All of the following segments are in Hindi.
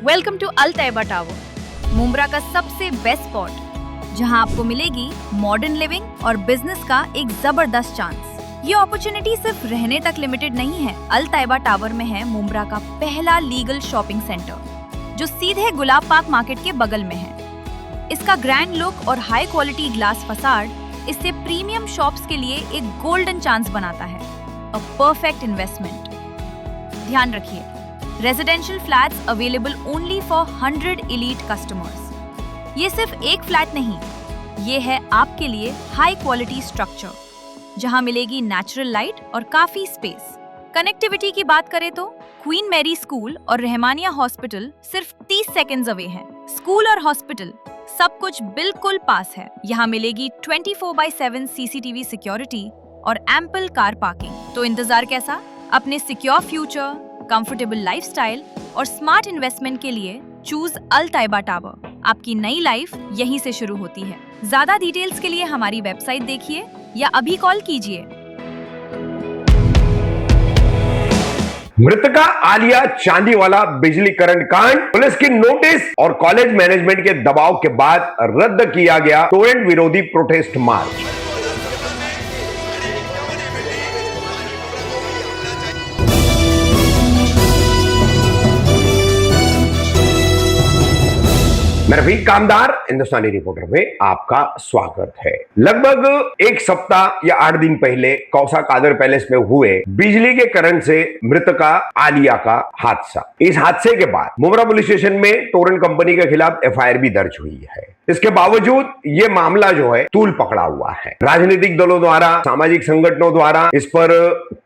Welcome to Al Tayyaba tower, Mumbra का सबसे बेस्ट स्पॉट, जहां आपको मिलेगी मॉडर्न लिविंग और बिजनेस का एक जबरदस्त चांस। ये अपॉर्चुनिटी सिर्फ रहने तक लिमिटेड नहीं है। अल तैयबा टावर में है मुंब्रा का पहला लीगल शॉपिंग सेंटर, जो सीधे गुलाब पार्क मार्केट के बगल में है। इसका ग्रैंड लुक और हाई क्वालिटी ग्लास फसाड इसे प्रीमियम शॉप्स के लिए एक गोल्डन चांस बनाता है। A perfect investment. ध्यान रखिए, residential flats available only for 100 elite customers. ये सिर्फ एक फ्लैट नहीं, ये है आपके लिए हाई क्वालिटी स्ट्रक्चर, जहां मिलेगी नेचुरल लाइट और काफी स्पेस। कनेक्टिविटी की बात करें तो क्वीन मैरी स्कूल और रहमानिया हॉस्पिटल सिर्फ 30 सेकेंड्स अवे है। स्कूल और हॉस्पिटल सब कुछ बिल्कुल पास है। यहाँ मिलेगी 24/7 CCTV सिक्योरिटी और एम्पल कार पार्किंग। तो इंतजार कैसा? अपने सिक्योर फ्यूचर, कंफर्टेबल लाइफस्टाइल और स्मार्ट इन्वेस्टमेंट के लिए चूज अल तैयबा टावर। आपकी नई लाइफ यहीं से शुरू होती है। ज्यादा डिटेल्स के लिए हमारी वेबसाइट देखिए या अभी कॉल कीजिए। मृतका आलिया चांदीवाला बिजली करंट कांड, पुलिस की नोटिस और कॉलेज मैनेजमेंट के दबाव के बाद रद्द किया गया टोरेंट विरोधी प्रोटेस्ट मार्च। मैं रफीक कामदार हिंदुस्तानी रिपोर्टर में आपका स्वागत है। लगभग एक सप्ताह या 8 दिन पहले कौसा कादर पैलेस में हुए बिजली के करंट से मृतका आलिया का हादसा। इस हादसे के बाद मुंब्रा पुलिस स्टेशन में टोरेंट कंपनी के खिलाफ FIR भी दर्ज हुई है। इसके बावजूद ये मामला जो है तूल पकड़ा हुआ है। राजनीतिक दलों द्वारा, सामाजिक संगठनों द्वारा इस पर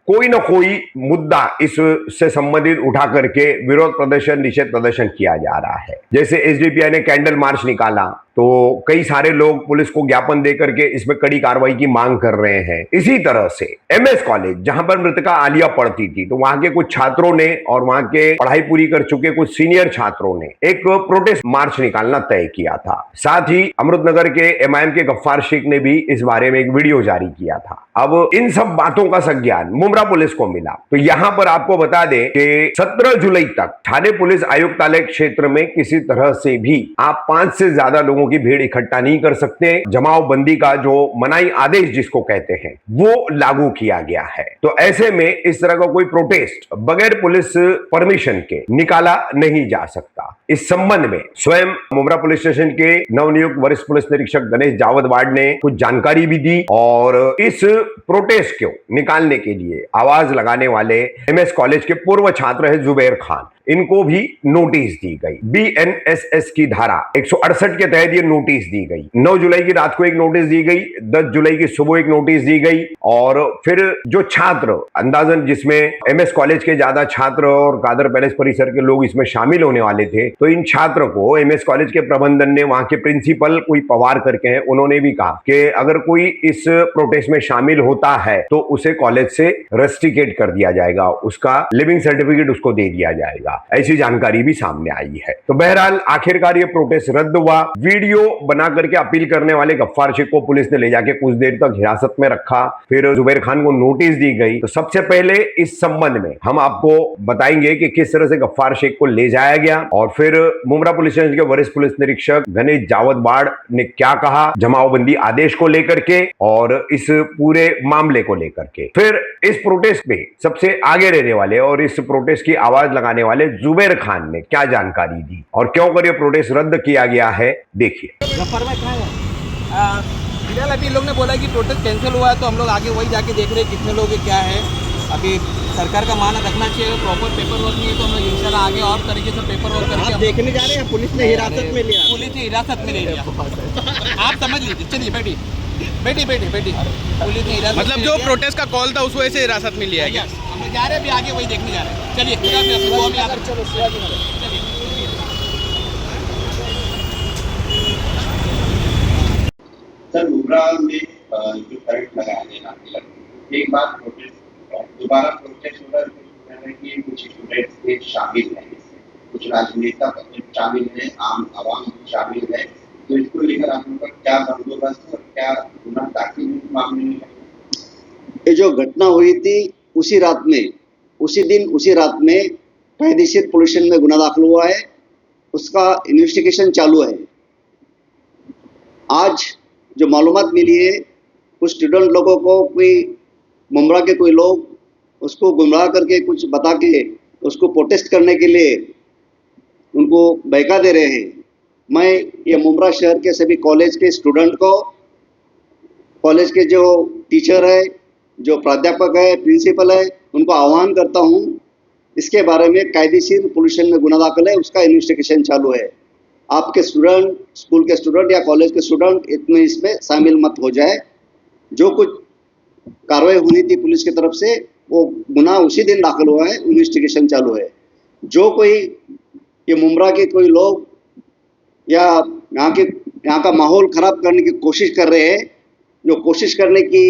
कोई न कोई मुद्दा इससे संबंधित उठा करके विरोध प्रदर्शन, निषेध प्रदर्शन किया जा रहा है। जैसे SDPI ने कैंडल मार्च निकाला, तो कई सारे लोग पुलिस को ज्ञापन देकर के इसमें कड़ी कार्रवाई की मांग कर रहे हैं। इसी तरह से MS कॉलेज, जहां पर मृतका आलिया पढ़ती थी, तो वहां के कुछ छात्रों ने और वहां के पढ़ाई पूरी कर चुके कुछ सीनियर छात्रों ने एक प्रोटेस्ट मार्च निकालना तय किया था। साथ ही अमृतनगर के MIM के गफ्फार शेख ने भी इस बारे में एक वीडियो जारी किया था। अब इन सब बातों का संज्ञान मुंब्रा पुलिस को मिला। तो यहां पर आपको बता दें कि 17 जुलाई तक थाने पुलिस आयुक्तालय क्षेत्र में किसी तरह से भी आप 5 से ज्यादा लोगों की भीड़ इकट्ठा नहीं कर सकते। जमाव बंदी का जो मनाई आदेश जिसको कहते हैं, वो लागू किया गया है। तो ऐसे में इस तरह का कोई प्रोटेस्ट बगैर पुलिस परमिशन के निकाला नहीं जा सकता। इस संबंध में स्वयं मुंब्रा पुलिस स्टेशन के नवनियुक्त वरिष्ठ पुलिस निरीक्षक गणेश जावदवाड़ ने कुछ जानकारी भी दी और इस प्रोटेस्ट को निकालने के लिए आवाज लगाने वाले MS कॉलेज के पूर्व छात्र है जुबैर खान, इनको भी नोटिस दी गई। BNSS की धारा 168 के तहत ये नोटिस दी गई। 9 जुलाई की रात को एक नोटिस दी गई, 10 जुलाई की सुबह एक नोटिस दी गई और फिर जो छात्र, अंदाजन जिसमें MS कॉलेज के ज्यादा छात्र और कादर पैलेस परिसर के लोग इसमें शामिल होने वाले थे, तो इन छात्र को MS कॉलेज के प्रबंधन ने, वहां के प्रिंसिपल कोई पवार करके हैं, उन्होंने भी कहा कि अगर कोई इस प्रोटेस्ट में शामिल होता है तो उसे कॉलेज से रेस्ट्रिकेट कर दिया जाएगा, उसका लिविंग सर्टिफिकेट उसको दे दिया जाएगा। ऐसी जानकारी भी सामने आई है। तो बहरहाल आखिरकार ये प्रोटेस्ट रद्द हुआ। वीडियो बना करके अपील करने वाले गफ्फार शेख को पुलिस ने ले जाके कुछ देर तक हिरासत में रखा, फिर जुबैर खान को नोटिस दी गई। तो सबसे पहले इस संबंध में हम आपको बताएंगे कि किस तरह से गफ्फार शेख को ले जाया गया और फिर मुंब्रा पुलिस स्टेशन के वरिष्ठ पुलिस निरीक्षक गणेश जावदवाड़ ने क्या कहा जमावबंदी आदेश को लेकर के और इस पूरे मामले को लेकर के। फिर इस प्रोटेस्ट में सबसे आगे रहने वाले और इस प्रोटेस्ट की आवाज लगाने वाले जुबैर खान ने क्या जानकारी दी और क्यों कर ये प्रोटेस्ट रद्द किया गया है, देखिए। फिलहाल अभी लोग ने बोला कि प्रोटेस्ट कैंसिल हुआ है, तो हम लोग आगे वही जाके देख रहे हैं कितने लोग क्या है। अभी सरकार का माना रखना चाहिए, प्रॉपर पेपर वर्क नहीं है तो हम लोग इंशाल्लाह आगे और तरीके से पेपर वर्क करके देखने जा रहे हैं। पुलिस ने हिरासत में लिया, पुलिस ने हिरासत में ले लिया। आप समझ लीजिए, चलिए बैठी पुलिस ने हिरासत, मतलब जो प्रोटेस्ट का कॉल था उस वजह से हिरासत में लिया गया। हम लोग जा रहे हैं, अभी आगे वही देखने जा रहे हैं। चलिए सर, मुंब्रा में जो करंट लगाया गया, एक बार प्रोटेस्ट दोबारा प्रोटेस्ट हो रहा है कि कुछ स्टूडेंट्स के शामिल हैं, कुछ राजनेता शामिल हैं, आम आवाम शामिल है, तो इसको लेकर आप लोगों का क्या बंदोबस्त और क्या गुना दाखिल मामले में? ये जो घटना हुई थी उसी दिन उसी रात में कायदेशीर पुलिस स्टेशन में गुना दाखिल हुआ है उसका इन्वेस्टिगेशन चालू है। आज जो मालूमात मिली है, कुछ स्टूडेंट लोगों को कोई मुमरा के कोई लोग उसको गुमराह करके कुछ बता के उसको प्रोटेस्ट करने के लिए उनको बहका दे रहे हैं। मैं ये मुमरा शहर के सभी कॉलेज के स्टूडेंट को, कॉलेज के जो टीचर है, जो प्राध्यापक है, प्रिंसिपल है, उनको आह्वान करता हूँ, इसके बारे में कायदेशीर पुलिस स्टेशन में गुना दाखिल है, उसका इन्वेस्टिगेशन चालू है। आपके स्टूडेंट, स्कूल के स्टूडेंट या कॉलेज के स्टूडेंट इतने इसमें शामिल मत हो जाए। जो कुछ कार्रवाई होनी थी पुलिस की तरफ से वो गुना उसी दिन दाखिल हुआ है, इन्वेस्टिगेशन चालू है। जो कोई ये मुमरा के कोई लोग या यहाँ का माहौल खराब करने की कोशिश कर रहे हैं, जो कोशिश करने की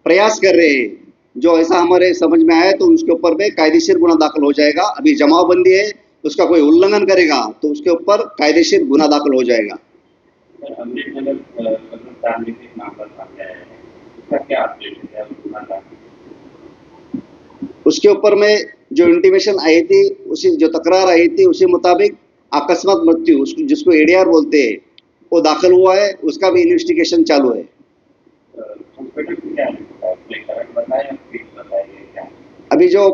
प्रयास कर रहे हैं, जो ऐसा हमारे समझ में आया तो उसके ऊपर में कायदेशीर गुना दाखिल हो जाएगा। अभी जमावबंदी है, उसका कोई उल्लंघन करेगा तो उसके ऊपर कायदेशीर गुना दाखिल हो जाएगा। अमृतनगर कब्रिस्तान में एक मामला सामने आया है, उसका क्या अपडेट है? उसके ऊपर में जो इंटीमेशन आई थी, उसी जो तकरार आई थी उसी मुताबिक अकस्मात मृत्यु, जिसको एडीआर बोलते हैं, वो दाखिल हुआ है, उसका भी इन्वेस्टिगेशन चालू है। अभी जो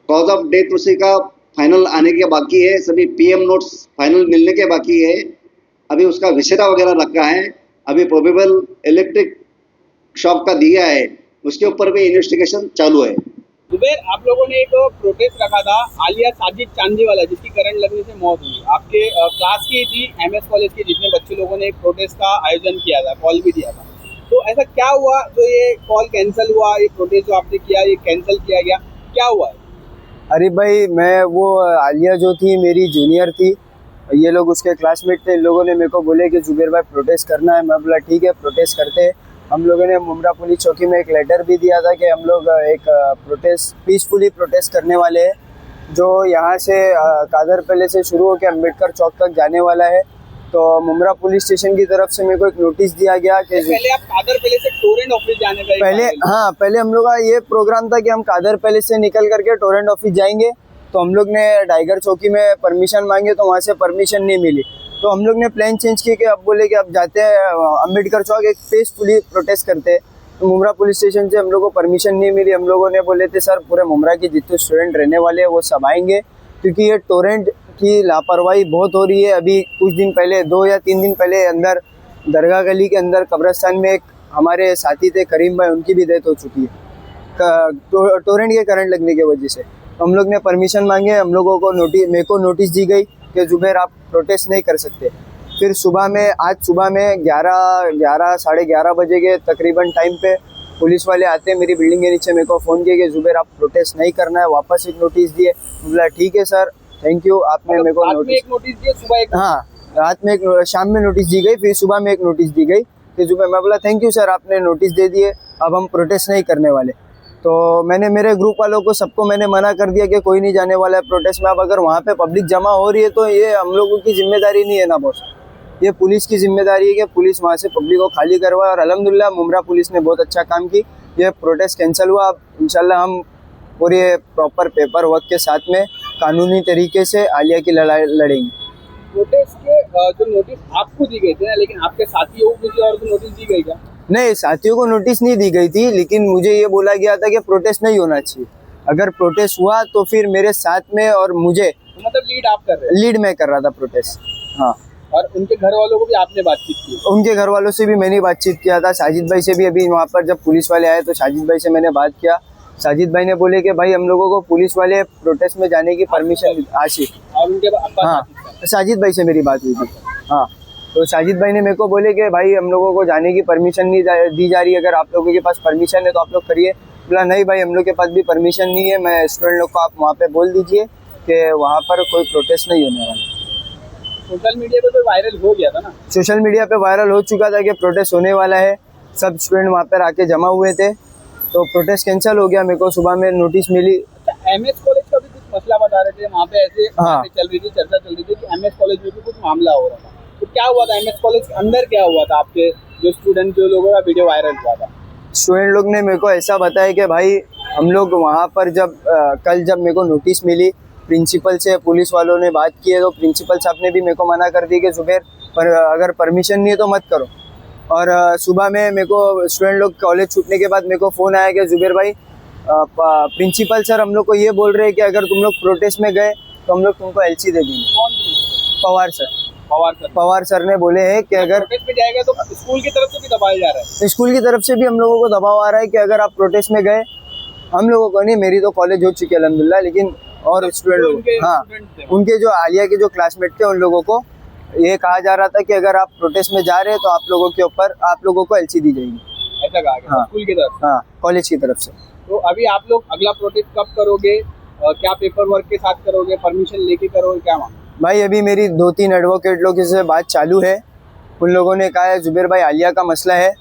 कॉज ऑफ डेथ उसी का फाइनल आने के बाकी है, सभी पीएम नोट्स फाइनल मिलने के बाकी है। अभी उसका विषेरा वगैरह रखा है, अभी प्रोबेबल इलेक्ट्रिक शॉक का दिया है, उसके ऊपर भी इन्वेस्टिगेशन चालू है। जुबेर, आप लोगों ने एक प्रोटेस्ट रखा था आलिया साजिद चांदी वाला, जिसकी करंट लगने से मौत हुई। आपके क्लास की थी, एमएस कॉलेज के जितने बच्चे लोगों ने एक प्रोटेस्ट का आयोजन किया था, कॉल भी दिया था, तो ऐसा क्या हुआ जो ये कॉल कैंसिल हुआ? ये प्रोटेस्ट जो आपने किया ये कैंसिल किया गया, क्या हुआ है? अरे भाई, मैं वो आलिया जो थी मेरी जूनियर थी, ये लोग उसके क्लासमेट थे। इन लोगों ने मेरे को बोले कि जुबेर भाई प्रोटेस्ट करना है। मैं बोला ठीक है, प्रोटेस्ट करते हैं। हम लोगों ने मुमरा पुलिस चौकी में एक लेटर भी दिया था कि हम लोग एक प्रोटेस्ट पीसफुली प्रोटेस्ट करने वाले हैं, जो यहाँ से कादर पहले से शुरू होकर अम्बेडकर चौक तक जाने वाला है। तो मुमरा पुलिस स्टेशन की तरफ से मेरे को एक नोटिस दिया गया कि पहले आप कादर पहले से टोरेंट ऑफिस जाने का पहले हम लोग का ये प्रोग्राम था कि हम कादर पहले से निकल करके टोरेंट ऑफिस जाएंगे। तो हम लोग ने टाइगर चौकी में परमिशन मांगे तो वहाँ से परमिशन नहीं मिली, तो हम लोग ने प्लान चेंज किया कि अब बोले कि अब जाते हैं अम्बेडकर चौक, एक पीसफुली प्रोटेस्ट करते हैं। तो मुमरा पुलिस स्टेशन से हम लोग को परमिशन नहीं मिली। हम लोगों ने बोले थे सर पूरे मुमरा के जितने स्टूडेंट रहने वाले हैं वो सब आएंगे, क्योंकि ये टोरेंट की लापरवाही बहुत हो रही है। अभी कुछ दिन पहले, 2 या 3 दिन पहले, अंदर दरगाह गली के अंदर कब्रिस्तान में एक हमारे साथी थे करीम भाई, उनकी भी डेथ हो चुकी है टोरेंट के करंट लगने की वजह से। हम लोग ने परमिशन मांगे, हम लोगों को मेरे को नोटिस दी गई कि जुबेर आप प्रोटेस्ट नहीं कर सकते। फिर आज सुबह में 11 साढ़े 11 बजे के तकरीबन टाइम पे पुलिस वाले आते हैं मेरी बिल्डिंग के नीचे, मेरे को फ़ोन किया कि जुबेर आप प्रोटेस्ट नहीं करना है, वापस एक नोटिस दिए। बोला ठीक है सर, थैंक यू, आपने मेरे को नोटिस दिया सुबह एक, हाँ रात में शाम में नोटिस दी गई, फिर सुबह में एक नोटिस दी गई कि जुबेर, मैं बोला थैंक यू सर, आपने नोटिस दे दिए, अब हम प्रोटेस्ट नहीं करने वाले। तो मैंने मेरे ग्रुप वालों को सबको मैंने मना कर दिया कि कोई नहीं जाने वाला है प्रोटेस्ट में। अब अगर वहाँ पे पब्लिक जमा हो रही है तो ये हम लोगों की जिम्मेदारी नहीं है ना बॉस, ये पुलिस की जिम्मेदारी है कि पुलिस वहाँ से पब्लिक को खाली करवाए। और अल्हम्दुलिल्लाह मुमरा पुलिस ने बहुत अच्छा काम की, ये प्रोटेस्ट कैंसिल हुआ। अब इंशाल्लाह हम पूरे प्रॉपर पेपर वर्क के साथ में कानूनी तरीके से आलिया की लड़ाई लड़ेंगे। प्रोटेस्ट के जो नोटिस आपको दी गई थी ना, लेकिन आपके साथियों को किसी और को नोटिस दी गई क्या? नहीं, साथियों को नोटिस नहीं दी गई थी, लेकिन मुझे ये बोला गया था कि प्रोटेस्ट नहीं होना चाहिए। अगर प्रोटेस्ट हुआ तो फिर मेरे साथ में और मुझे, तो मतलब लीड आप कर रहे हैं? लीड मैं कर रहा था प्रोटेस्ट, हाँ। और उनके घर वालों को भी आपने बातचीत की? उनके घर वालों से भी मैंने बातचीत किया था, साजिद भाई से भी। अभी वहाँ पर जब पुलिस वाले आए तो साजिद भाई से मैंने बात किया। साजिद भाई ने बोले कि भाई हम लोगों को पुलिस वाले प्रोटेस्ट में जाने की परमिशन, आशिफ, और उनके हाँ साजिद भाई से मेरी बात हुई थी, हाँ। तो साजिद भाई ने मेरे को बोले कि भाई हम लोगों को जाने की परमिशन नहीं दी जा रही है, अगर आप लोगों के पास परमिशन है तो आप लोग करिए। बोला नहीं भाई, हम लोग के पास भी परमिशन नहीं है, मैं स्टूडेंट लोग को आप वहाँ पे बोल दीजिए कि वहाँ पर कोई प्रोटेस्ट नहीं होने वाला। सोशल मीडिया पे तो वायरल हो गया था ना? सोशल मीडिया पे वायरल हो चुका था कि प्रोटेस्ट होने वाला है, सब स्टूडेंट वहाँ पर आके जमा हुए थे, तो प्रोटेस्ट कैंसिल हो गया। मेरे को सुबह में नोटिस मिली। एमएस कॉलेज का भी कुछ मसला बता रहे थे वहाँ पे, ऐसे हाँ। चल रही थी, चर्चा चल रही थी कि एमएस कॉलेज में भी कुछ मामला हो रहा था, तो क्या हुआ था एमएस कॉलेज के अंदर? क्या हुआ था आपके जो स्टूडेंट, जो लोगों का वीडियो वायरल हुआ था? स्टूडेंट लोग ने मेरे को ऐसा बताया कि भाई हम लोग वहाँ पर जब कल जब मेरे को नोटिस मिली प्रिंसिपल से पुलिस वालों ने बात की है, तो प्रिंसिपल साहब ने भी मेरे को मना कर दी कि जुबैर पर अगर परमिशन नहीं है तो मत करो। और सुबह में मेरे को स्टूडेंट लोग कॉलेज छूटने के बाद मेरे को फ़ोन आया कि जुबैर भाई प्रिंसिपल सर हम लोग को ये बोल रहे हैं कि अगर तुम लोग प्रोटेस्ट में गए तो हम लोग तुमको एलसी दे देंगे। कौन principal? Pawar sir. Pawar sir. Pawar sir ने बोले हैं कि अगर प्रोटेस्ट में जाएगा तो स्कूल की तरफ से भी दबाया जा रहा है। स्कूल की तरफ से भी हम लोगों को दबाव आ रहा है कि अगर आप प्रोटेस्ट में गए, हम लोगों को नहीं, मेरी तो कॉलेज हो चुकी है अल्हम्दुलिल्लाह, लेकिन और स्टूडेंट लोग, हाँ उनके जो आलिया के जो क्लासमेट थे उन लोगों को ये कहा जा रहा था कि अगर आप प्रोटेस्ट में जा रहे हैं तो आप लोगों के ऊपर आप लोगों को एलसी दी जाएगी। ऐसा कहा गया हाँ। स्कूल की तरफ? हाँ, कॉलेज की तरफ से। तो अभी आप लोग अगला प्रोटेस्ट कब करोगे? क्या पेपर वर्क के साथ करोगे? परमिशन लेके करोगे? क्या वहाँ? भाई अभी मेरी 2-3 एडवोकेट लोग से बात चालू है। उन लोगों ने कहा है जुबैर भाई आलिया का मसला है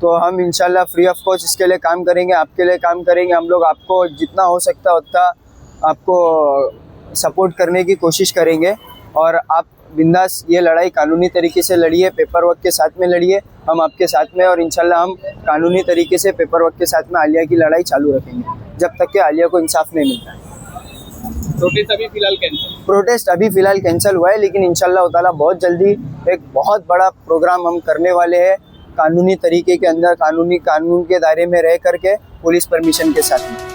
तो हम इंशाल्लाह फ्री ऑफ कॉस्ट इसके लिए काम करेंगे, आपके लिए काम करेंगे। हम लोग आपको जितना हो सकता उतना आपको सपोर्ट करने की कोशिश करेंगे और आप बिंदास ये लड़ाई कानूनी तरीके से लड़िए, पेपर वर्क के साथ में लड़िए, हम आपके साथ में। और इंशाल्लाह हम कानूनी तरीके से पेपर वर्क के साथ में आलिया की लड़ाई चालू रखेंगे जब तक कि आलिया को इंसाफ नहीं मिलता है। प्रोटेस्ट अभी फिलहाल कैंसिल? प्रोटेस्ट अभी फिलहाल कैंसिल हुआ है, लेकिन इंशाल्लाह ताला बहुत जल्दी एक बहुत बड़ा प्रोग्राम हम करने वाले हैं कानूनी तरीके के अंदर, कानून के दायरे में रह करके पुलिस परमिशन के साथ में।